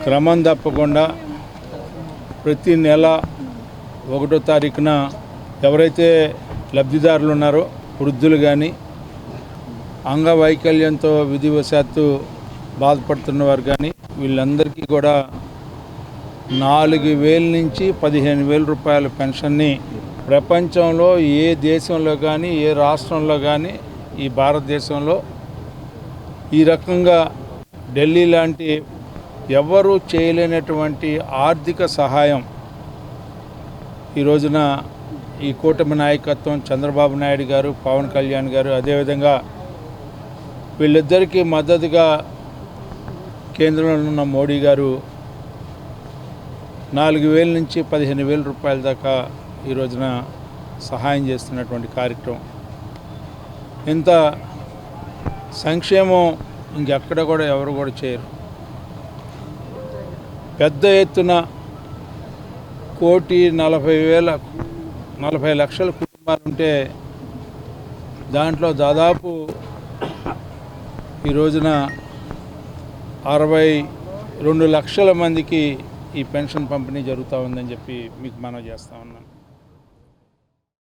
క్రమం తప్పకుండా ప్రతి నెల 1వ తారీఖున ఎవరైతే లబ్ధిదారులు ఉన్నారో వృద్ధులు కానీ అంగవైకల్యంతో విధివశాత్తు బాధపడుతున్న వారు కానీ వీళ్ళందరికీ కూడా 4,000 నుంచి 15,000 రూపాయల పెన్షన్ని ప్రపంచంలో ఏ దేశంలో కానీ ఏ రాష్ట్రంలో కానీ ఈ భారతదేశంలో ఈ రకంగా ఢిల్లీ లాంటి ఎవరూ చేయలేనటువంటి ఆర్థిక సహాయం ఈ రోజున ఈ కూటమి నాయకత్వం చంద్రబాబు నాయుడు గారు, పవన్ కళ్యాణ్ గారు, అదేవిధంగా వీళ్ళిద్దరికీ మద్దతుగా కేంద్రంలో ఉన్న మోడీ గారు 4,000 నుంచి 15,000 రూపాయల దాకా ఈ రోజున సహాయం చేస్తున్నటువంటి కార్యక్రమం. ఇంత సంక్షేమం ఇంకెక్కడ కూడా ఎవరు కూడా చేయరు. పెద్ద ఎత్తున 1,40,00,000 కుటుంబాలు ఉంటే దాంట్లో దాదాపు ఈ రోజున 62 లక్షల మందికి ఈ పెన్షన్ పంపిణీ జరుగుతూ ఉందని చెప్పి మీకు మనవి చేస్తూ ఉన్నాను.